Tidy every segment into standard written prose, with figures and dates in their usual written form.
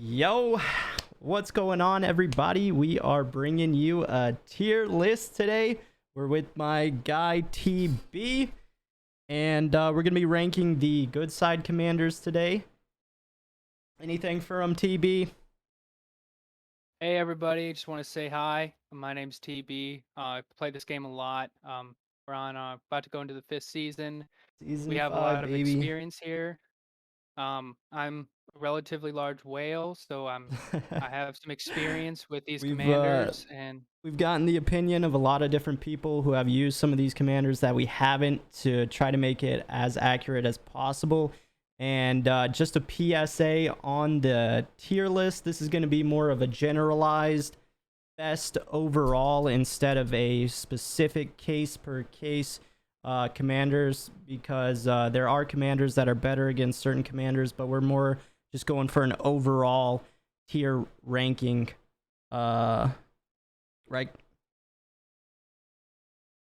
Yo, what's going on, everybody? We are bringing you a tier list today. We're with my guy TB, and we're gonna be ranking the good side commanders today. Anything for TB? Hey everybody, just want to say hi. My name's TB. I play this game a lot. We're on about to go into the 5th season. We Season have a 5, lot of baby. experience here. I'm a relatively large whale, so I have some experience with these We've commanders, and we've gotten the opinion of a lot of different people who have used some of these commanders that we haven't, to try to make it as accurate as possible. And just a PSA on the tier list, this is going to be more of a generalized best overall instead of a specific case per case commanders, because there are commanders that are better against certain commanders, but we're more just going for an overall tier ranking, right?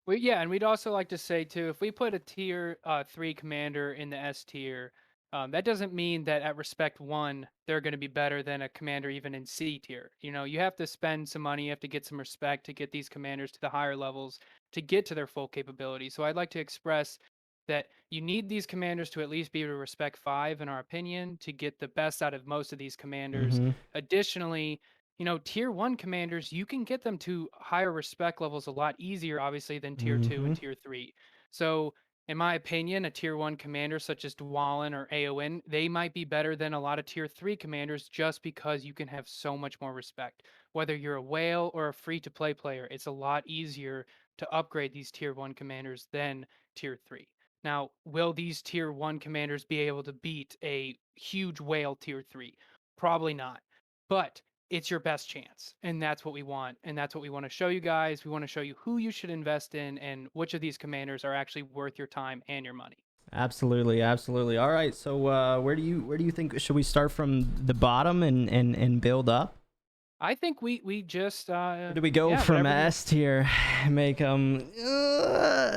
and we'd also like to say too, if we put a tier 3 commander in the S tier, that doesn't mean that at respect 1 they're going to be better than a commander even in C tier. You know, you have to spend some money, you have to get some respect to get these commanders to the higher levels to get to their full capability. So I'd like to express that you need these commanders to at least be to respect 5 in our opinion to get the best out of most of these commanders. Mm-hmm. Additionally, tier 1 commanders, you can get them to higher respect levels a lot easier, obviously, than tier 2 Mm-hmm. and tier 3. So, in my opinion, a tier 1 commander such as Dwalin or Aowen, they might be better than a lot of tier 3 commanders just because you can have so much more respect. Whether you're a whale or a free to play player, it's a lot easier to upgrade these tier 1 commanders than tier 3. Now, will these tier 1 commanders be able to beat a huge whale tier 3? Probably not. But it's your best chance. And that's what we want. And that's what we want to show you guys. We want to show you who you should invest in and which of these commanders are actually worth your time and your money. Absolutely, absolutely. All right, so where do you think, should we start from the bottom and build up? I think we just Or do we go yeah, from whatever you S tier, make them?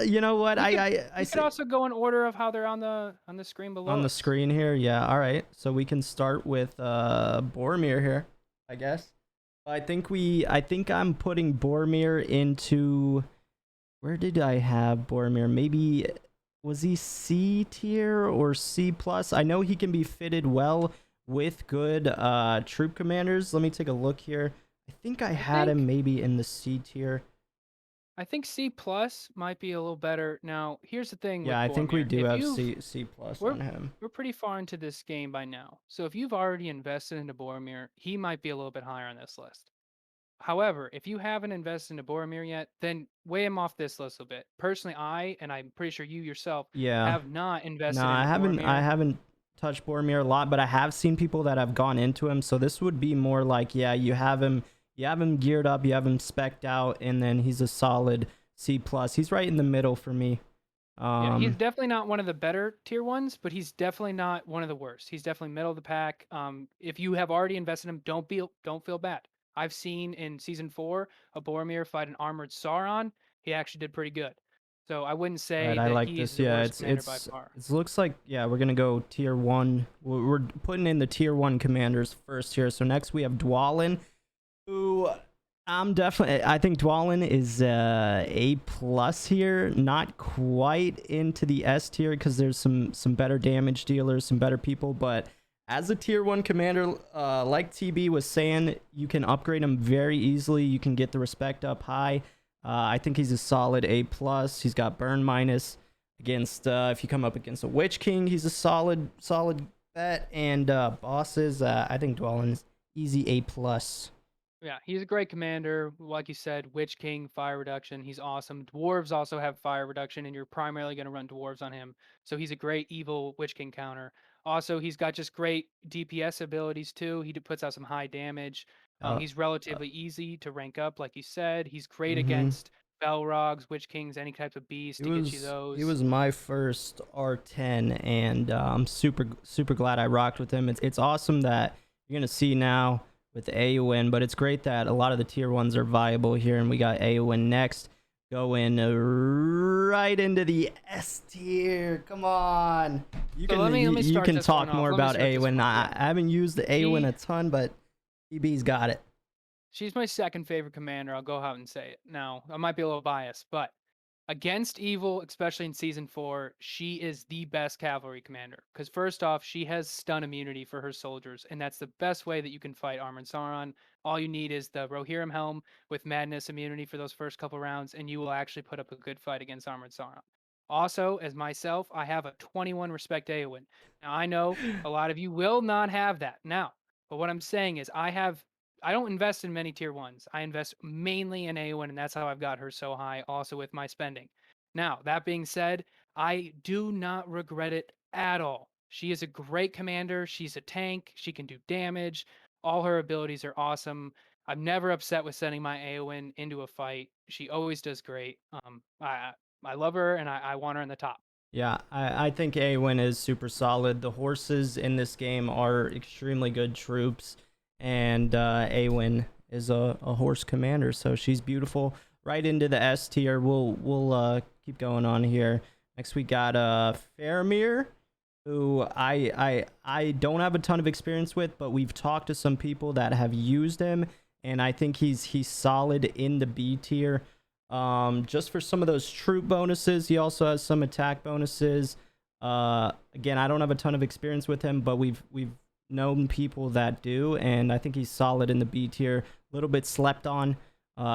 You know what? we could I we could say also go in order of how they're on the screen on below the us. screen here. Yeah. All right. So we can start with Boromir here, I guess. I think I'm putting Boromir into, where did I have Boromir? Maybe was he C tier or C plus? I know he can be fitted well with good troop commanders. Let me take a look here. I think I I had him think maybe in the C tier. I think C plus might be a little better. Now, here's the thing Yeah, with I think we Boromir. do If have you've C plus we're on him. we're pretty far into this game by now. So if you've already invested into Boromir, he might be a little bit higher on this list. However, if you haven't invested into Boromir yet, then weigh him off this list a bit. Personally, and I'm pretty sure you yourself, Yeah. have not No, invested I into haven't. I Boromir. haven't touched Boromir a lot, but I have seen people that have gone into him. So this would be more like, yeah, you have him geared up, you have him specced out, and then he's a solid C plus. He's right in the middle for me. Yeah, he's Um, definitely not one of the better tier ones, but he's definitely not one of the worst. He's definitely middle of the pack. If you have already invested in him, don't feel bad. I've seen in season 4 a Boromir fight an armored Sauron. He actually did pretty good. So I wouldn't right, say I that like he's this. the Yeah, worst it's commander by it's far. it looks like, yeah, we're gonna go tier one. We're putting in the tier one commanders first here. So next we have Dwalin, who I think Dwalin is A plus here, not quite into the S tier because there's some better damage dealers, some better people, but as a tier one commander, like TB was saying, you can upgrade him very easily. You can get the respect up high. I think he's a solid A plus. He's got burn minus against, if you come up against a Witch King, he's a solid bet. And bosses, I think Dwalin's easy A plus. Yeah, he's a great commander. Like you said, Witch King, fire reduction. He's awesome. Dwarves also have fire reduction, and you're primarily going to run dwarves on him. So he's a great evil Witch King counter. Also, he's got just great DPS abilities too. Puts out some high damage. Uh, He's relatively easy to rank up, like you said. He's great mm-hmm. against Belrogs, Witch Kings, any types of beasts He to get you was he those. was my first R10, and I'm super glad I rocked with him. It's awesome that you're gonna see now with AON, but it's great that a lot of the tier ones are viable here, and we got AON next. going right into the S tier. Come on. You So can let me you start can this one talk off. more Let me about start this Awen. one off. Yeah. I haven't used the Awen She a ton, but EB's got it. She's my second favorite commander. I'll go out and say it. Now, I might be a little biased, but against evil, especially in season 4, she is the best cavalry commander. Because first off, she has stun immunity for her soldiers, and that's the best way that you can fight Armored Sauron. All you need is the Rohirrim helm with madness immunity for those first couple rounds, and you will actually put up a good fight against Armored Sauron. Also, as myself, I have a 21 respect Eowyn. Now I know a lot of you will not have that now, but what I'm saying is I don't invest in many tier ones. I invest mainly in Eowyn, and that's how I've got her so high, also with my spending. Now, that being said, I do not regret it at all. She is a great commander. She's a tank. She can do damage. All her abilities are awesome. I'm never upset with sending my Eowyn into a fight. She always does great. I love her, and I want her in the top. Yeah, I think Awen is super solid. The horses in this game are extremely good troops, and Awen is a horse commander, so she's beautiful. Right into the S tier. We'll keep going on here. Next we got Faramir, who I don't have a ton of experience with, but we've talked to some people that have used him, and I think he's solid in the B tier. Just for some of those troop bonuses. He also has some attack bonuses. Again, I don't have a ton of experience with him, but we've known people that do, and I think he's solid in the B tier. A little bit slept on.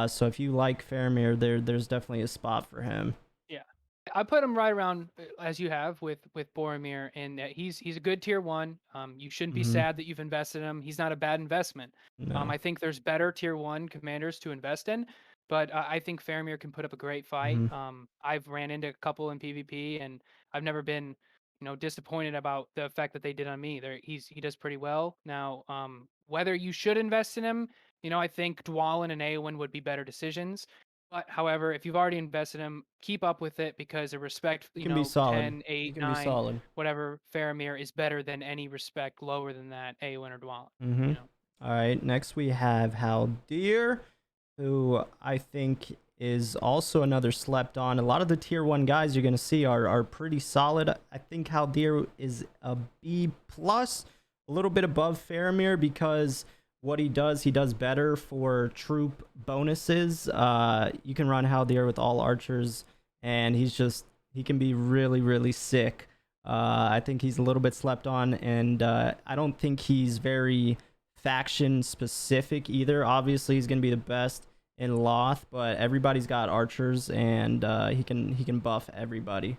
So if you like Faramir, there's definitely a spot for him. Yeah. I put him right around as you have with Boromir, and he's a good tier 1. You shouldn't be Hmm. sad that you've invested in him. He's not a bad investment. No. I think there's better tier 1 commanders to invest in, but I think Faramir can put up a great fight. Hmm. I've ran into a couple in PvP, and I've never been, disappointed about the effect that they did on me. He does pretty well. Now, whether you should invest in him, I think Dwalin and Eowyn would be better decisions. But however, if you've already invested in him, keep up with it because a respect, He can be solid. 10, He 8, can be 9, solid. whatever, Faramir is better than any respect lower than that, Eowyn or Dwalin. Hmm. All right. Next we have Haldir, who I think is also another slept on. A lot of the tier 1 guys you're going to see are pretty solid. I think Haldir is a B plus, a little bit above Faramir because what he does better for troop bonuses. You can run Haldir with all archers, and he can be really, really sick. I think he's a little bit slept on, and I don't think he's very faction specific either. Obviously, he's going to be the best in Loth, but everybody's got archers, and he can buff everybody.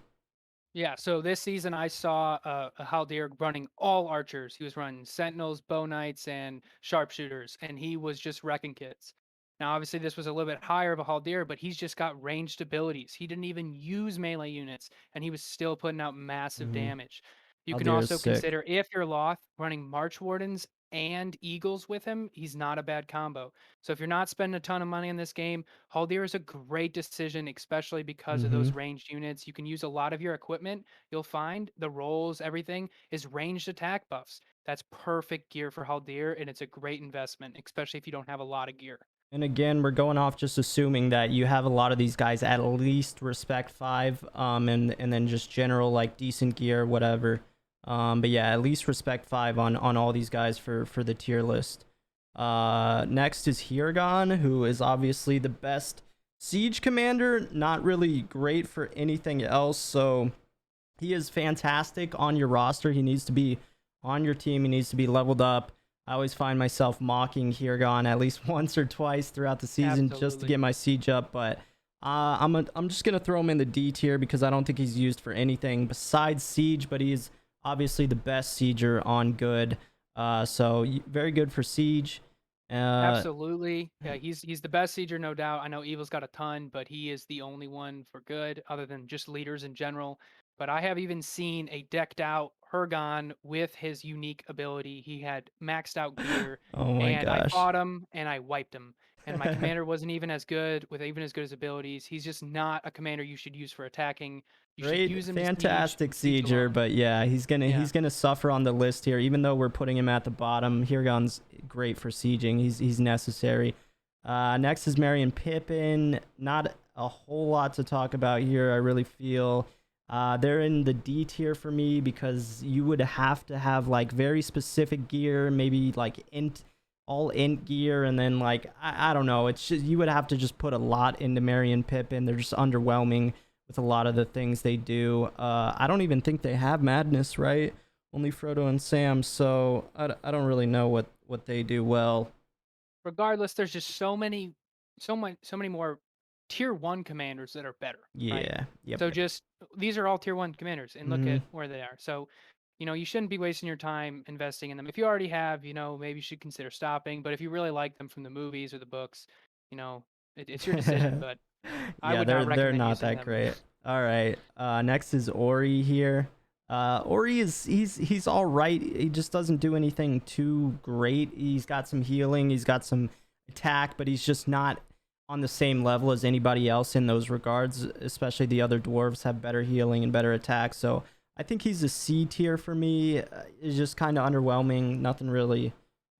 Yeah, so this season I saw a Haldir running all archers. He was running sentinels, bow knights, and sharpshooters, and he was just wrecking kids. Now, obviously, this was a little bit higher of a Haldir, but he's just got ranged abilities. He didn't even use melee units, and he was still putting out massive Hmm. damage. You can Haldir is also sick. consider if you're Loth running March Wardens and Eagles with him, he's not a bad combo. So if you're not spending a ton of money in this game, Haldir is a great decision, especially because of Hmm. those ranged units. You can use a lot of your equipment. You'll find the rolls, everything is ranged attack buffs. That's perfect gear for Haldir, and it's a great investment, especially if you don't have a lot of gear. And again, we're going off just assuming that you have a lot of these guys at least respect 5, and then just general like decent gear, whatever. But yeah, at least respect 5 on all these guys for the tier list. Next is Hirgon, who is obviously the best siege commander, not really great for anything else. So he is fantastic on your roster. He needs to be on your team. He needs to be leveled up. I always find myself mocking Hirgon at least once or twice throughout the season just to Absolutely. get my siege up, but I'm just gonna throw him in the D tier because I don't think he's used for anything besides siege, but he's obviously the best sieger on good. So very good for siege. Uh, Absolutely. Yeah, he's the best sieger, no doubt. I know Evil's got a ton, but he is the only one for good, other than just leaders in general. But I have even seen a decked out Hergon with his unique ability. He had maxed out gear, oh my and I gosh. fought him and I wiped him. And my commander wasn't even as good with even as good as abilities. He's just not a commander you should use for attacking. You should Great, use him to siege fantastic and siege sieger, alone. but yeah, Yeah. he's gonna suffer on the list here. Even though we're putting him at the bottom, Hirgon's great for sieging. He's necessary. Next is Merry and Pippin. Not a whole lot to talk about here. I really feel they're in the D tier for me because you would have to have like very specific gear, maybe like all int gear, and then like I don't know. It's just you would have to just put a lot into Merry and Pippin. They're just underwhelming with a lot of the things they do. I don't even think they have Madness, right? Only Frodo and Sam, so I don't really know what they do well. Regardless, there's just so many more tier 1 commanders that are better, right? Yeah. Yep. So Yep. just these are all tier 1 commanders, and look Hmm. at where they are. So, you shouldn't be wasting your time investing in them. If you already have, maybe you should consider stopping. But if you really like them from the movies or the books, you know, it's your decision. But I Yeah, would they're not they're recommend not using that them. great. All right. Next is Ori here. Ori is he's all right. He just doesn't do anything too great. He's got some healing. He's got some attack, but he's just not on the same level as anybody else in those regards. Especially the other dwarves have better healing and better attack. So I think he's a C tier for me. It's just kind of underwhelming. Nothing really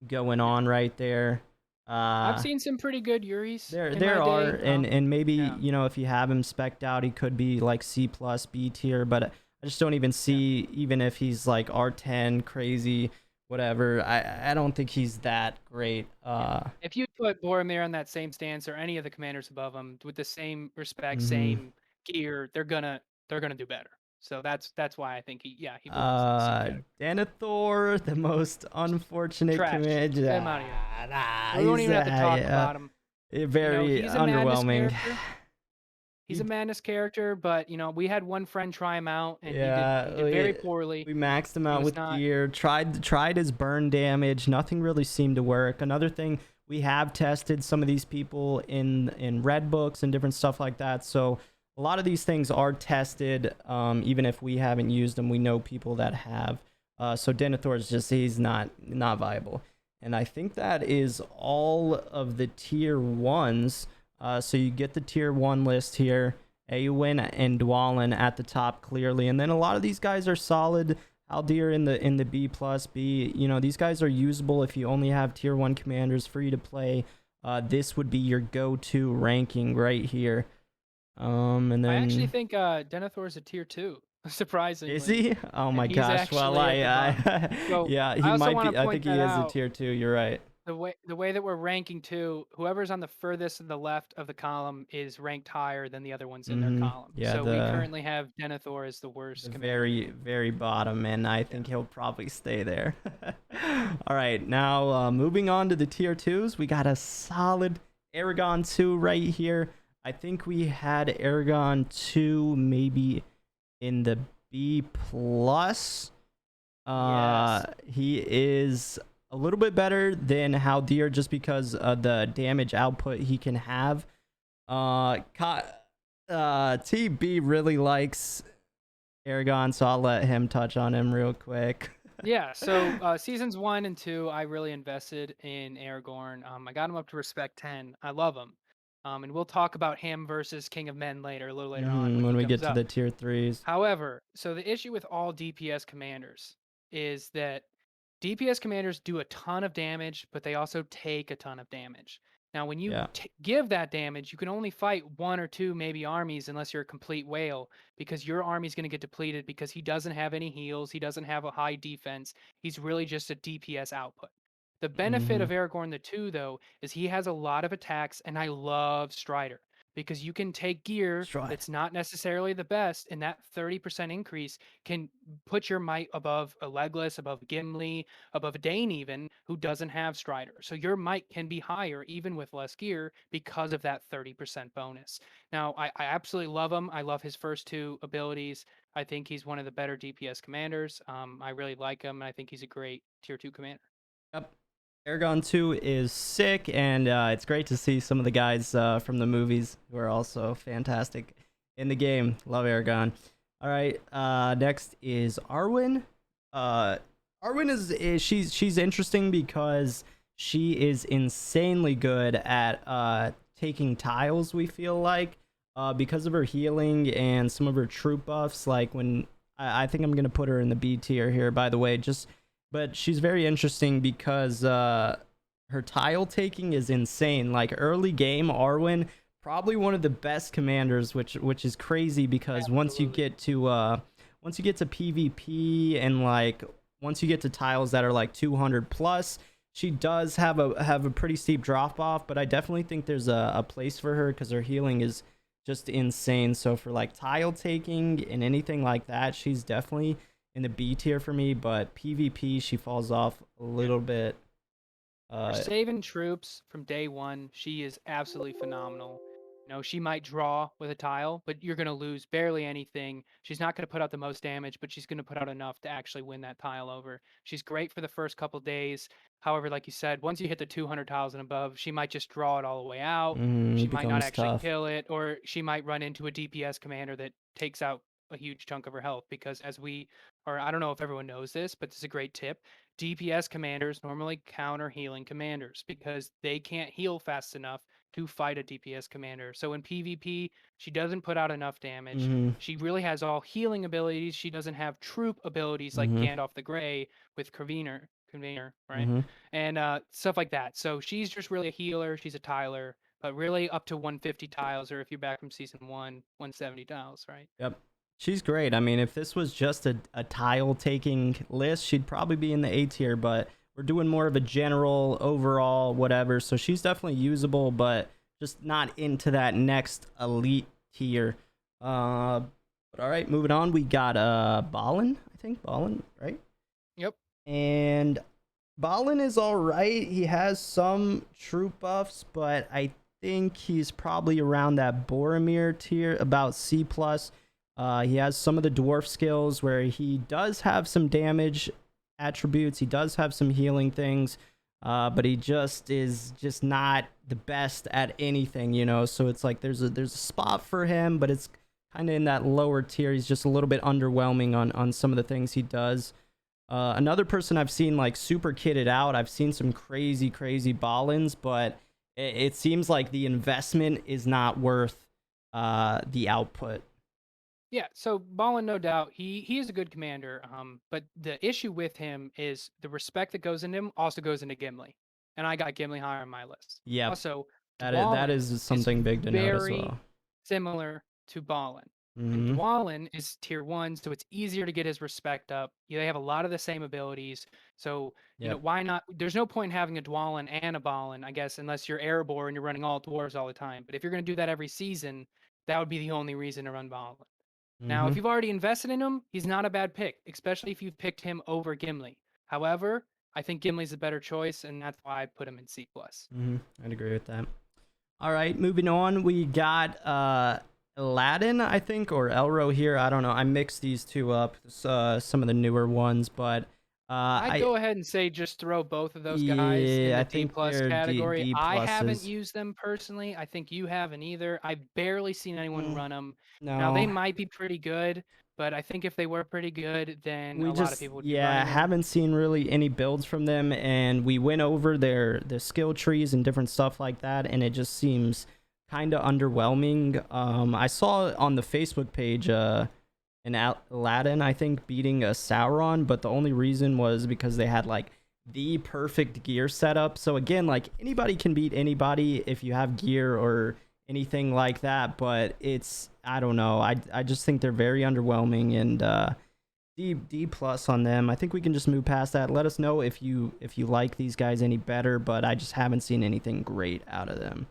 going Yeah. on right there. I've Uh, seen some pretty good Yuris there in my there are, day. and maybe Yeah, if you have him specced out, he could be like C plus B tier, but I just don't even yeah, see, even if he's like R10 crazy, whatever. I don't think he's that great. yeah. If you put Boromir on that same stance or any of the commanders above him with the same respect, Mhm. same gear, they're gonna do better. So that's why I think he belongs in the C category. Denethor, the most unfortunate Trash. command. Get him out of here. We won't He's even have to talk yeah, about him. very He's a madness underwhelming. character. He's He a madness character, but we had one friend try him out, and he did Yeah, he did very poorly. we maxed him He out was with not. gear. Tried his burn damage. Nothing really seemed to work. Another thing, we have tested some of these people in red books and different stuff like that. So a lot of these things are tested. Even if we haven't used them, we know people that have. So Denethor is just he's not viable. And I think that is all of the tier ones. So you get the tier one list here. Eowyn and Dwalin at the top clearly, and then a lot of these guys are solid. Aldir in the B plus B. These guys are usable if you only have tier one commanders free to play. This would be your go-to ranking right here. And I actually then think Denethor is a tier 2, is surprisingly, he? Oh and my he's gosh. Well, actually at the bottom. So yeah, he I also might want be. to I point think he that is a out. tier two. You're right. The way that we're ranking too, whoever's on the furthest to the left of the column is ranked higher than the other ones in their column. Yeah, So we currently have Denethor as the the worst commander. very very bottom, and I Yeah. think he'll probably stay there. All right, now moving on to the tier twos, we got a solid Aragon 2 right here. I think we had Aragon 2 maybe in the B plus. Yes. He is a little bit better than Haldir just because of the damage output he can have. TB really likes Aragon, so I'll let him touch on him real quick. Yeah, so seasons 1 and 2, I really invested in Aragorn. I got him up to respect 10. I love him. And we'll talk about him versus King of Men a little later on when When he we comes get to up. the tier threes. However, so the issue with all DPS commanders is that DPS commanders do a ton of damage, but they also take a ton of damage. Now, when you Yeah. give that damage, you can only fight one or two maybe armies unless you're a complete whale, because your army's going to get depleted because he doesn't have any heals, he doesn't have a high defense. He's really just a DPS output. The benefit Hmm. of Aragorn the 2, though, is he has a lot of attacks, and I love Strider because you can take gear Stride. that's not necessarily the best, and that 30% increase can put your might above a Legolas, above Gimli, above a Dane even, who doesn't have Strider. So your might can be higher even with less gear because of that 30% bonus. Now, I absolutely love him. I love his first two abilities. I think he's one of the better DPS commanders. I really like him, and I think he's a great tier 2 commander. Yep. Aragon 2 is sick, and it's great to see some of the guys from the movies who are also fantastic in the game. Love Aragon. All right, next is Arwen. Arwen is she's interesting because she is insanely good at taking tiles. We feel like because of her healing and some of her troop buffs. Like when I think I'm gonna put her in the B tier here. By the way, just but she's very interesting because her tile taking is insane. Like early game, Arwen probably one of the best commanders, which is crazy because Absolutely. once you get to PvP and like once you get to tiles that are like 200 plus, she does have a pretty steep drop off. But I definitely think there's a place for her because her healing is just insane. So for like tile taking and anything like that, she's definitely in the B tier for me. But PvP, she falls off a little bit. For Uh, saving troops from day one, she is absolutely phenomenal. She might draw with a tile, but you're going to lose barely anything. She's not going to put out the most damage, but she's going to put out enough to actually win that tile over. She's great for the first couple days. However, like you said, once you hit the 200 tiles and above, she might just draw it all the way out. She it might not becomes actually tough. kill it, or she might run into a DPS commander that takes out a huge chunk of her health because or I don't know if everyone knows this, but this is a great tip. DPS commanders normally counter healing commanders because they can't heal fast enough to fight a DPS commander. So in PvP, she doesn't put out enough damage. Mm-hmm. She really has all healing abilities. She doesn't have troop abilities like Mm-hmm. Gandalf the Grey with Convener, right? Mm-hmm. And stuff like that. So she's just really a healer. She's a tiler, but really up to 150 tiles, or if you're back from season one, 170 tiles, right? Yep. She's great. I mean, if this was just a tile taking list, she'd probably be in the A tier, but we're doing more of a general overall whatever. So she's definitely usable, but just not into that next elite tier. But all right, moving on. We got Ballin, I think. Ballin, right? Yep. And Balin is all right. He has some troop buffs, but I think he's probably around that Boromir tier, about C plus. He has some of the dwarf skills where he does have some damage attributes. He does have some healing things, but he just is just not the best at anything, you know. So it's like there's a spot for him, but it's kind of in that lower tier. He's just a little bit underwhelming on some of the things he does. Another person I've seen like super kitted out. I've seen some crazy Ballins, but it seems like the investment is not worth the output. Yeah, so Ballin, no doubt, he is a good commander. But the issue with him is the respect that goes into him also goes into Gimli, and I got Gimli higher on my list. Yep, Also, that Dwalin is is something big to note as very well. similar to Ballin, and Mm-hmm. Dwalin is tier one, so it's easier to get his respect up. They have a lot of the same abilities, so Yep. why not? There's no point in having a Dwalin and a Ballin, I guess, unless you're Erebor and you're running all dwarves all the time. But if you're going to do that every season, that would be the only reason to run Ballin. Now, Mm-hmm. if you've already invested in him, he's not a bad pick, especially if you've picked him over Gimli. However, I think Gimli's a better choice, and that's why I put him in C plus. Mm-hmm. I'd agree with that. All right, moving on. We got Aladdin, I think, or Elro here. I don't know. I mixed these two up. Some of the newer ones, but I'd I go ahead and say just throw both of those guys in yeah, the I D think plus they're category. D I haven't pluses. used them personally. I think you haven't either. I've barely seen anyone Mm, run them. Now they no, might be pretty good, but I think if they were pretty good, then we a lot of just people would be yeah running them. haven't seen really any builds from them, and we went over their skill trees and different stuff like that, and it just seems kind of underwhelming. I saw on the Facebook page an Aladdin, I think, beating a Sauron, but the only reason was because they had like the perfect gear setup. So again, like anybody can beat anybody if you have gear or anything like that, but it's I don't know. I just think they're very underwhelming and D plus on them. I think we can just move past that. Let us know if you like these guys any better, but I just haven't seen anything great out of them.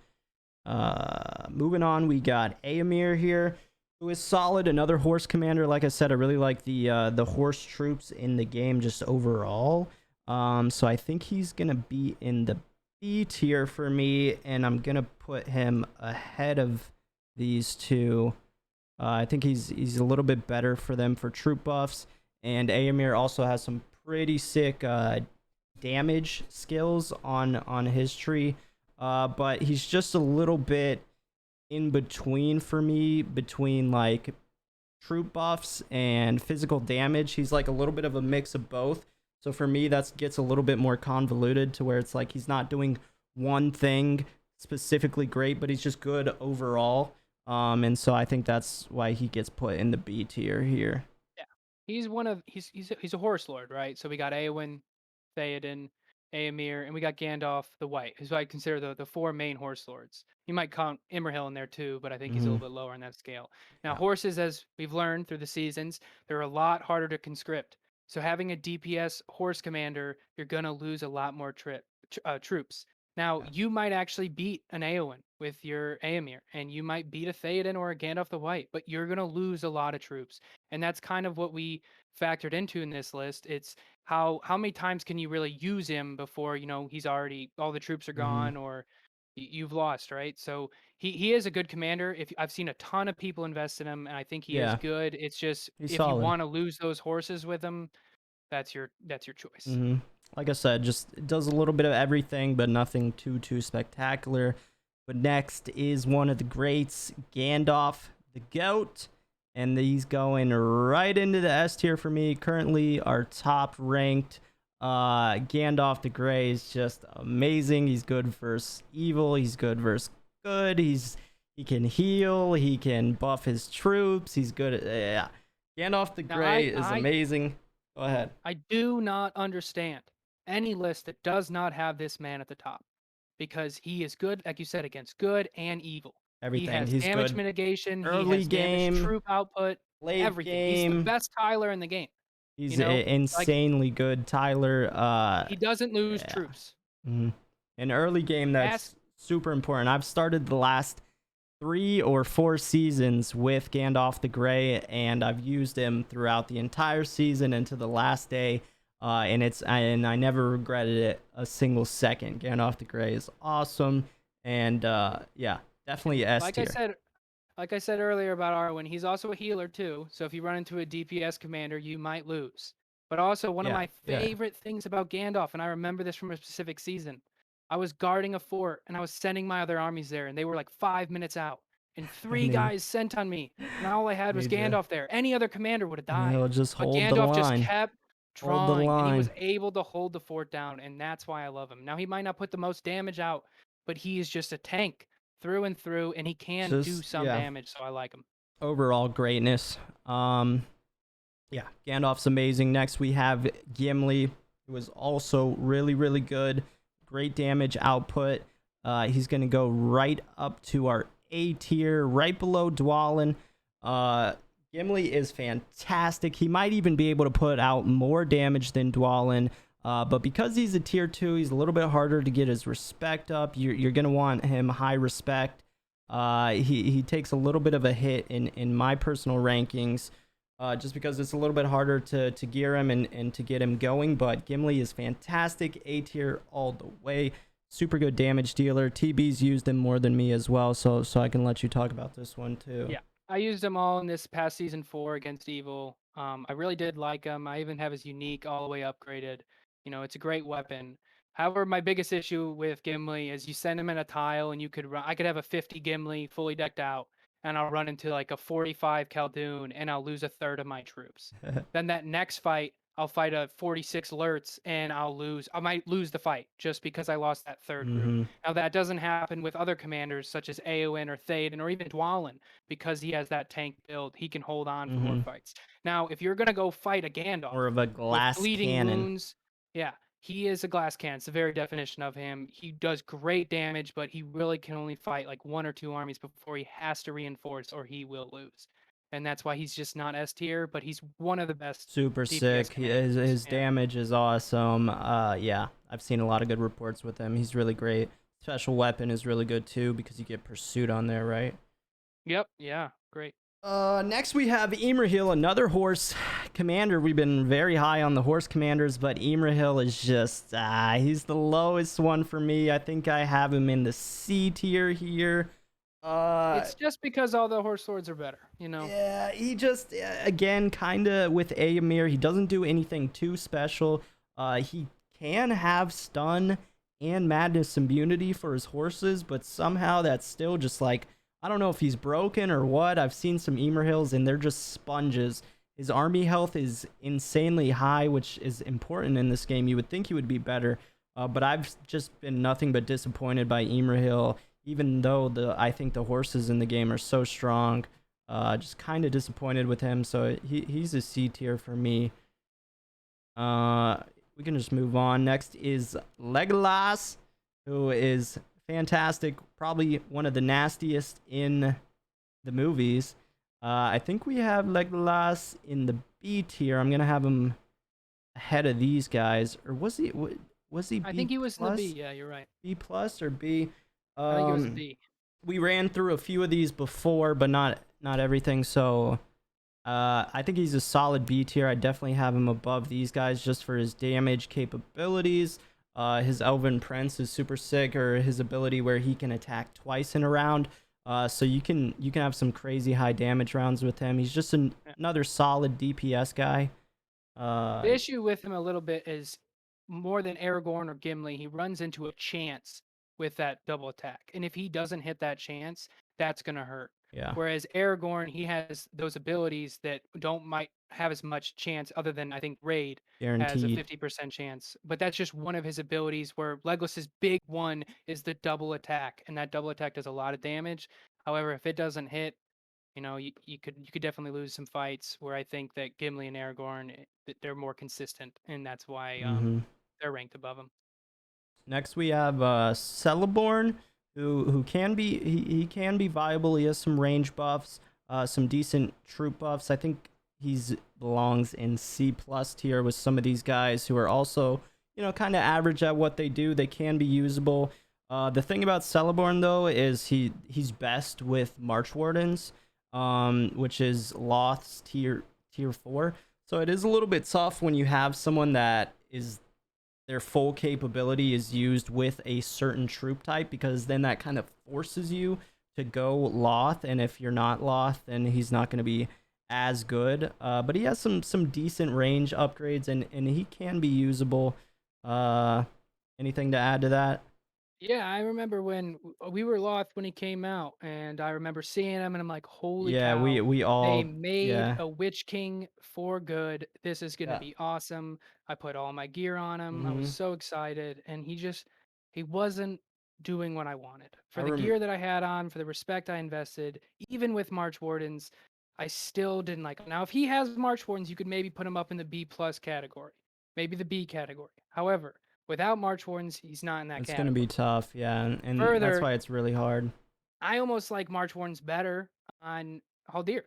Moving on, we got Aemir here, who is solid. Another horse commander. Like I said, I really like the horse troops in the game just overall. So I think he's gonna be in the B tier for me, and I'm gonna put him ahead of these two. I think he's a little bit better for them for troop buffs, and Aemir also has some pretty sick damage skills on his tree. But he's just a little bit in between for me, between like troop buffs and physical damage. He's like a little bit of a mix of both. So for me, that gets a little bit more convoluted to where it's like he's not doing one thing specifically great, but he's just good overall. And so I think that's why he gets put in the B tier here. Yeah, he's one of he's a horse lord, right? So we got Eowyn, Theoden. Aemir, and we got Gandalf the White, who's I consider the 4 main horse lords. You might count Imrahil in there too, but I think he's a Mm-hmm. little bit lower on that scale. Now, Yeah. horses, as we've learned through the seasons, they're a lot harder to conscript. So having a DPS horse commander, you're gonna lose a lot more troops. Now, Yeah. you might actually beat an Eowyn with your Aemir, and you might beat a Theoden or a Gandalf the White, but you're gonna lose a lot of troops, and that's kind of what we factored into in this list. It's how many times can you really use him before he's already all the troops are Mm-hmm. gone or you've lost, right? So he is a good commander. If I've seen a ton of people invest in him, and I think he is Yeah. good. It's just He's if you solid. want to lose those horses with him, that's your choice. Mm-hmm. Like I said, just does a little bit of everything, but nothing too spectacular. But next is one of the greats, Gandalf the Goat. And he's going right into the S tier for me. Currently, our top ranked Gandalf the Grey is just amazing. He's good versus evil. He's good versus good. He can heal. He can buff his troops. He's good at yeah. Gandalf the Now Grey is amazing. Go ahead. I do not understand any list that does not have this man at the top because he is good, like you said, against good and evil. He Everything. has He's damage good mitigation, he early has damage game, troop output, late everything. He's the game. best Tyler in the game. He's You know, like insanely good, Tyler. he doesn't lose Yeah. troops. Mm-hmm. In early game, Ask that's super important. I've started the last 3 or 4 seasons with Gandalf the Grey, and I've used him throughout the entire season and to the last day. And I never regretted it a single second. Gandalf the Grey is awesome, and yeah, definitely S like tier. like I said earlier about Arwen, he's also a healer too. So if you run into a DPS commander, you might lose. But also one of Yeah, my yeah. favorite things about Gandalf, and I remember this from a specific season, I was guarding a fort and I was sending my other armies there, and they were like 5 minutes out, and 3 And he guys sent on me, and all I had was made you, Gandalf there. Any other commander would have and died, he'll just but hold the Gandalf just line. kept Hold the drawing, and he was line. able to hold the fort down, and that's why I love him. Now he might not put the most damage out, but he is just a tank through and through, and he can do Just some yeah. damage, so I like him. Overall greatness. Yeah, Gandalf's amazing. Next we have Gimli, who is also really good. Great damage output. He's gonna go right up to our A tier, right below Dwalin. Gimli is fantastic. He might even be able to put out more damage than Dwalin. But because he's a tier 2, he's a little bit harder to get his respect up. You're gonna want him high respect. He takes a little bit of a hit in my personal rankings, just because it's a little bit harder to gear him and to get him going. But Gimli is fantastic, A tier all the way. Super good damage dealer. TB's used him more than me as well, so I can let you talk about this one too. Yeah, I used them all in this past season 4 against Evil. I really did like him. I even have his unique all the way upgraded. It's a great weapon. However, my biggest issue with Gimli is you send him in a tile and you could run. I could have a 50 Gimli fully decked out, and I'll run into like a 45 Khaldun, and I'll lose a third of my troops. Then that next fight, I'll fight a 46 Lurtz, and I'll lose. I might lose the fight just because I lost that third group. Mm-hmm. Now that doesn't happen with other commanders such as Eowyn or Théoden or even Dwalin because he has that tank build. He can hold on for more Mm-hmm. fights. Now, if you're gonna go fight a Gandalf Or of a with glass bleeding cannon. wounds, yeah, he is a glass cannon. It's the very definition of him. He does great damage, but he really can only fight like 1 or 2 armies before he has to reinforce or he will lose. And that's why he's just not S tier, but he's one of the best Super DPS sick. His commanders. Yeah. damage is awesome. Yeah, I've seen a lot of good reports with him. He's really great. Special weapon is really good too because you get pursuit on there, right? Yep. Yeah. Great. Next we have Imrahil, another horse commander. We've been very high on the horse commanders, but Imrahil is just he's the lowest one for me. I think I have him in the C tier here. It's just because all the horse lords are better, Yeah, he just again kind of with Aemir, he doesn't do anything too special. He can have stun and madness immunity for his horses, but somehow that's still just like I don't know if he's broken or what. I've seen some Imrahils and they're just sponges. His army health is insanely high, which is important in this game. You would think he would be better, but I've just been nothing but disappointed by Imrahil. Even though I think the horses in the game are so strong, just kind of disappointed with him. So he's a C tier for me. we can just move on. Next is Legolas, who is fantastic, probably one of the nastiest in the movies. I think we have Legolas in the B tier. I'm gonna have him ahead of these guys, or was he I B think he was in the B. plus? Yeah, you're right. B plus or B? I think it was a Um, B. we ran through a few of these before, but not everything. So I think he's a solid B tier. I definitely have him above these guys just for his damage capabilities. His Elven Prince is super sick, or his ability where he can attack twice in a round. So you can have some crazy high damage rounds with him. He's just another solid DPS guy. The issue with him a little bit is more than Aragorn or Gimli, he runs into a chance with that double attack. And if he doesn't hit that chance, that's going to hurt. Yeah, Whereas Aragorn, he has those abilities that don't might have as much chance other than I think Raid has a guaranteed. 50% chance. But that's just one of his abilities where Legolas's big one is the double attack and that double attack does a lot of damage. However, if it doesn't hit, you could definitely lose some fights where I think that Gimli and Aragorn they're more consistent, and that's why Hmm. they're ranked above them. Next we have Celeborn, who can be he can be viable. He has some range buffs, some decent troop buffs. I think he's belongs in C plus tier with some of these guys who are also kind of average at what they do. They can be usable. The thing about Celeborn though is he's best with March Wardens, which is Loth's tier 4. So it is a little bit tough when you have someone that is their full capability is used with a certain troop type, because then that kind of forces you to go Loth, and if you're not Loth, then he's not going to be as good. But he has some decent range upgrades, and he can be usable. Uh, Anything to add to that? Yeah, I remember when we were lost when he came out, and I remember seeing him, and I'm like, "Holy Yeah, we cow! we They all made yeah a Witch King for good. This is gonna yeah. be awesome." I put all my gear on him. I was Hmm. so excited, and he wasn't doing what I wanted. I For the gear that I had on, for the respect I invested, even with March Wardens, I still didn't like him. Now, if he has March Wardens, you could maybe put him up in the B plus category, maybe the B category. However, without March Wardens, he's not in that It's gonna be category. tough, yeah, and that's Further, why it's really hard. I almost like March Warren's better on Haldir,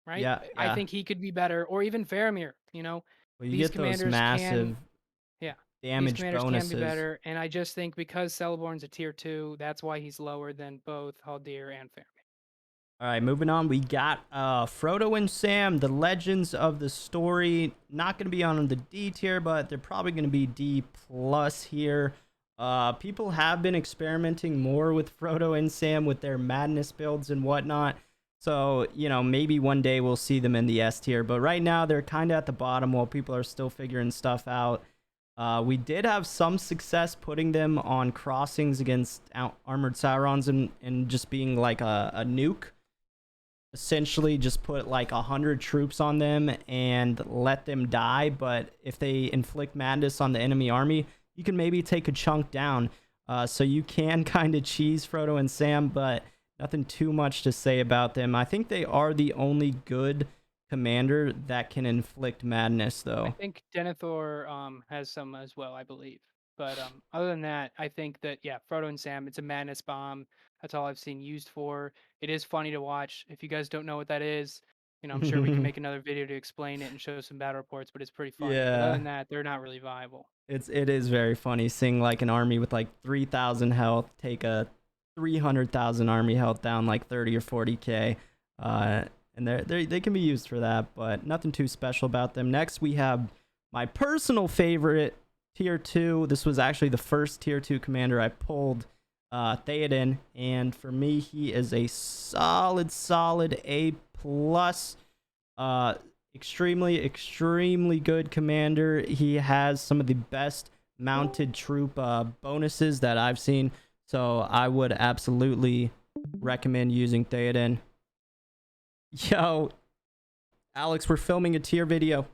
right? Yeah, I yeah. think he could be better, or even Faramir. Well, you These get those commanders can, massive yeah, these damage commanders can be bonuses. better, and I just think because Celeborn's a tier 2, that's why he's lower than both Haldir and Faramir. All right, moving on. We got Frodo and Sam, the legends of the story. Not going to be on the D tier, but they're probably going to be D plus here. People have been experimenting more with Frodo and Sam with their madness builds and whatnot. So, maybe one day we'll see them in the S tier. But right now, they're kind of at the bottom while people are still figuring stuff out. We did have some success putting them on crossings against armored Saurons and just being like a nuke. Essentially just put like 100 troops on them and let them die, but if they inflict madness on the enemy army, you can maybe take a chunk down. So you can kind of cheese Frodo and Sam, but nothing too much to say about them. I think they are the only good commander that can inflict madness, I though. think Denethor has some as well, I believe. But other than that, I think that yeah, Frodo and Sam, it's a madness bomb. That's all I've seen used for. It is funny to watch. If you guys don't know what that is, I'm sure we can make another video to explain it and show some battle reports. But it's pretty funny. But other Yeah, than that, they're not really viable. it is very funny seeing like an army with like 3,000 health take a 300,000 army health down like 30 or 40k. Uh, and they can be used for that, but nothing too special about them. Next, we have my personal favorite tier 2. This was actually the first tier 2 commander I pulled, Theoden, and for me, he is a solid A plus. Uh, extremely good commander. He has some of the best mounted troop bonuses that I've seen. So I would absolutely recommend using Theoden. Yo, Alex, we're filming a tier video.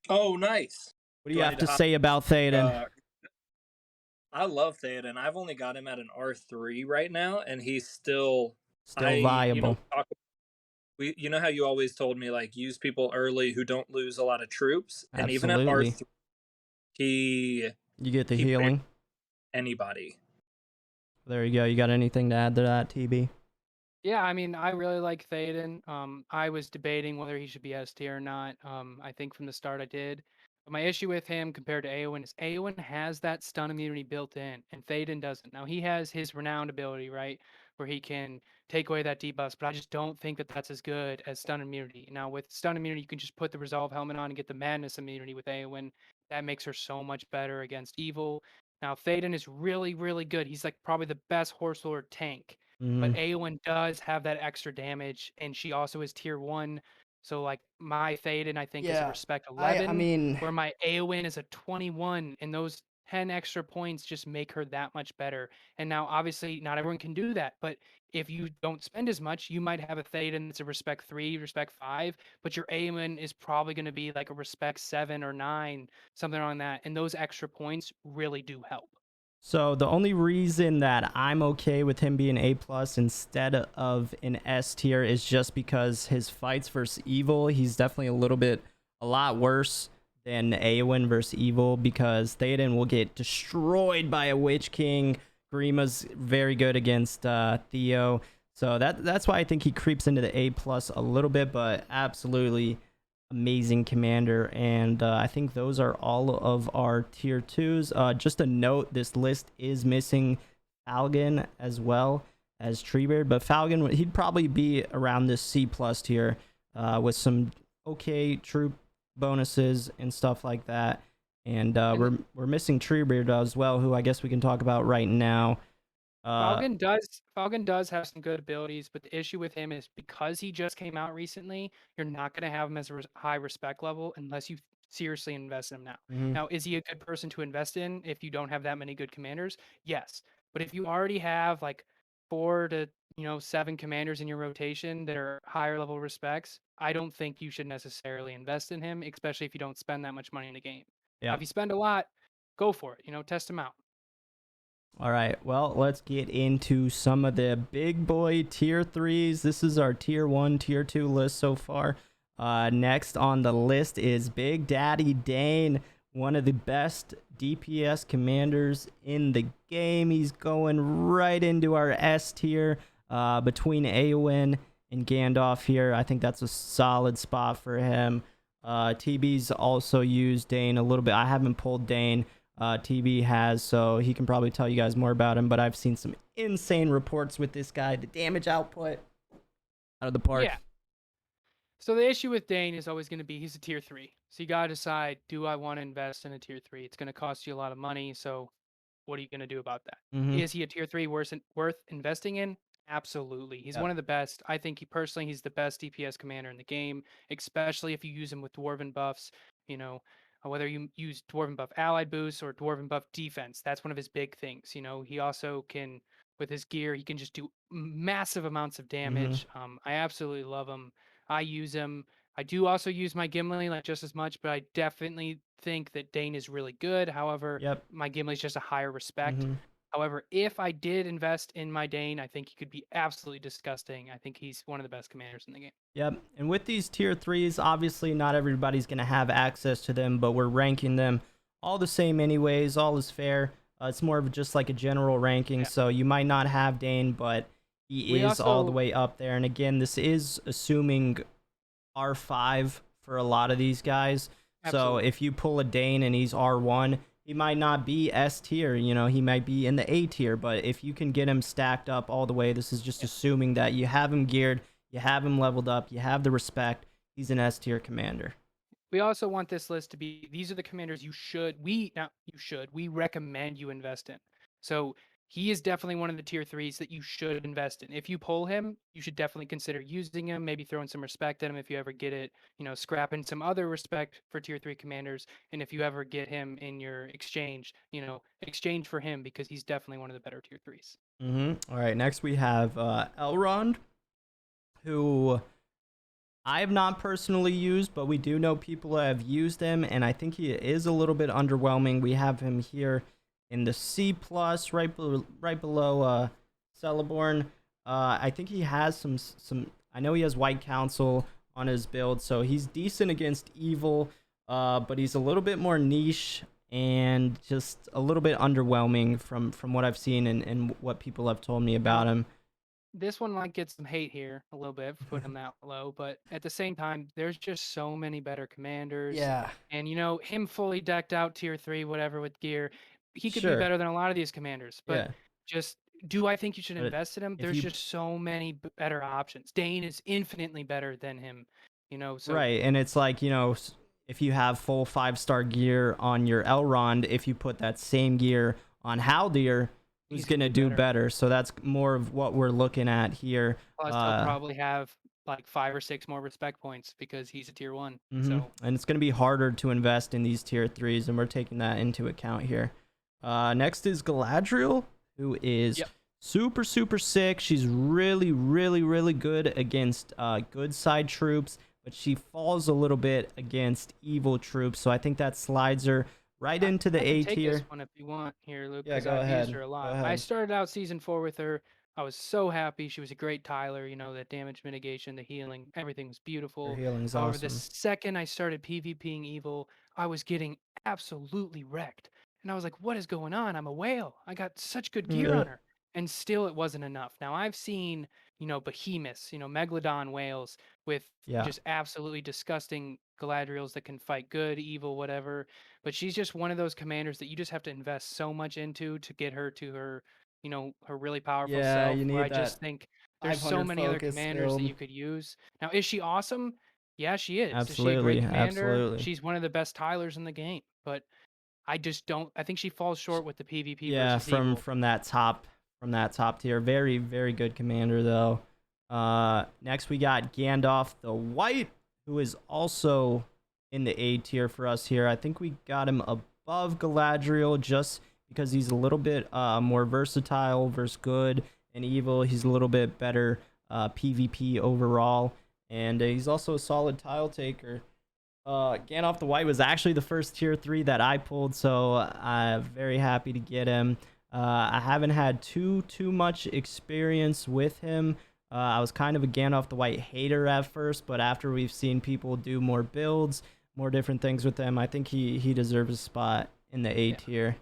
Oh, nice. What do Do you I have need to to hop? say about Theoden? I love Theoden. I've only got him at an R3 right now, and he's still. Still viable. You know how you always told me like use people early who don't lose a lot of troops, and even at Absolutely. R3, He You get the he barely healing. anybody. There you go. You got anything to add to that, TB? Yeah, I mean, I really like Théoden. I was debating whether he should be S tier or not. I think from the start I did. But my issue with him compared to Eowyn is Eowyn has that stun immunity built in, and Théoden doesn't. Now he has his renowned ability, right, where he can take away that debuff, but I just don't think that that's as good as stun immunity. Now with stun immunity, you can just put the resolve helmet on and get the madness immunity with Eowyn. That makes her so much better against evil. Now Théoden is really, really good. He's like probably the best horse lord tank, Mm-hmm. but Eowyn does have that extra damage, and she also is tier 1. So, like, my Théoden, I think, is a Yeah. respect I 11, mean, where my Eowyn is a 21, and those 10 extra points just make her that much better. And now, obviously, not everyone can do that, but if you don't spend as much, you might have a Théoden that's a respect 3, respect 5, but your Eowyn is probably going to be like a respect 7 or 9, something on that. And those extra points really do help. so the only reason that I'm okay with him being A plus instead of an S tier is just because his fights versus evil, he's definitely a lot worse than Eowyn versus evil, because Theoden will get destroyed by a Witch King. Grima's very good against Theo, so that's why I think he creeps into the A plus a little bit, but absolutely amazing commander. And I think those are all of our tier 2s. Just a note, this list is missing Falcon as well as Treebeard, but Falcon, he'd probably be around this C plus tier with some okay troop bonuses and stuff like that. And we're missing Treebeard as well, who I guess we can talk about right now. Falcon does have some good abilities, but the issue with him is because he just came out recently, you're not going to have him as a high respect level unless you seriously invest in him now. Mhm. Now, is he a good person to invest in if you don't have that many good commanders? Yes. But if you already have like 4 to 7 commanders in your rotation that are higher level respects, I don't think you should necessarily invest in him, especially if you don't spend that much money in the game. Now, if Yep. you spend a lot, go for it. Test him out. All right, well, let's get into some of the big boy tier 3s. This is our tier 1, tier 2 list so far. Next on the list is Big Daddy Dane, one of the best DPS commanders in the game. He's going right into our S tier between Eowyn and Gandalf here. I think that's a solid spot for him. TB's also used Dane a little bit. I haven't pulled Dane. TB has, so he can probably tell you guys more about him, but I've seen some insane reports with this guy. The damage output out of the park. Yeah. So the issue with Dane is always going to be he's a tier 3. So you got to decide, do I want to invest in a tier 3? It's going to cost you a lot of money, so what are you going to do about that? Mm-hmm. Is he a tier 3 worth investing in? Absolutely. He's Yep. one of the best. I think he's the best DPS commander in the game, especially if you use him with dwarven buffs, you know, whether you use dwarven buff allied boosts or dwarven buff defense. That's one of his big things. He also can, with his gear, he can just do massive amounts of Mm-hmm. damage. I absolutely love him. I use him. I do also use my Gimli like just as much, but I definitely think that Dane is really good. However, Yep. my Gimli is just a higher respect. Mm-hmm. However, if I did invest in my Dane, I think he could be absolutely disgusting. I think he's one of the best commanders in the game. Yep. And with these tier 3s, obviously not everybody's going to have access to them, but we're ranking them all the same anyways. All is fair. It's more of just like a general ranking, Yeah. so you might not have Dane, but he is all the way up there. And again, this is assuming R5 for a lot of these guys. Absolutely. So if you pull a Dane and he's R1, he might not be S tier, he might be in the A tier, but if you can get him stacked up all the way, this is just assuming that you have him geared, you have him leveled up, you have the respect, he's an S tier commander. We also want this list to be, these are the commanders we recommend you invest in. So he is definitely one of the tier 3s that you should invest in. If you pull him, you should definitely consider using him, maybe throwing some respect at him if you ever get it, scrapping some other respect for tier 3 commanders. And if you ever get him in your exchange, exchange for him, because he's definitely one of the better tier 3s. All right, next we have Elrond, who I have not personally used, but we do know people have used him, and I think he is a little bit underwhelming. We have him here in the C plus, right below Celeborn. I think he has some. I know he has White Council on his build, so he's decent against evil, but he's a little bit more niche and just a little bit underwhelming from what I've seen and what people have told me about Now, him. this one might get some hate here a little bit for putting him that low, but at the same time, there's just so many better commanders. Yeah, And him fully decked out tier 3, whatever with gear, he could be sure. better than a lot of these commanders. But Yeah, just do I think you should but invest in him? if There's you just so many better options. Dane is infinitely better than him, so right, and it's like, if you have full 5-star gear on your Elrond, if you put that same gear on Haldir, who's he's going gonna to do do better. better? So that's more of what we're looking at here. Plus, he'll probably have like 5 or 6 more respect points because he's a tier 1. So And it's going to be harder to invest in these tier 3s, and we're taking that into account here. Next is Galadriel, who is yep. super, super sick. She's really, really, really good against good side troops, but she falls a little bit against evil troops. So I think that slides her right into the I can A take this tier. one if you want here, Luke, Yeah, because go I've used ahead. her a Go lot. I ahead. started out season 4 with her. I was so happy. She was a great Tyler, the damage mitigation, the healing, everything was Her beautiful. healing's However, the awesome. second I started PvPing evil, I was getting absolutely wrecked. And I was like, what is going on? I'm a whale. I got such good gear on her. And still it wasn't enough. Now I've seen, behemoths, megalodon whales with Yeah. just absolutely disgusting Galadriels that can fight good, evil, whatever, but she's just one of those commanders that you just have to invest so much into to get her to her really powerful Yeah, self, you where need I just that think there's so 500 many other focus commanders that still. you could use. Now, is she awesome? Yeah, she is. Is she a Absolutely. great commander? Absolutely. She's one of the best Tylers in the game, but I just don't I think she falls short with the PvP Yeah, versus evil. from that top tier. Very, very good commander though. Next we got Gandalf the White, who is also in the A tier for us here. I think we got him above Galadriel just because he's a little bit more versatile versus good and evil. He's a little bit better PvP overall, and he's also a solid tile taker. Gandalf the White was actually the first tier 3 that I pulled, so I'm very happy to get him. I haven't had too much experience with him. I was kind of a Gandalf the White hater at first, but after we've seen people do more builds, more different things with him, I think he deserves a spot in the A Yeah. tier.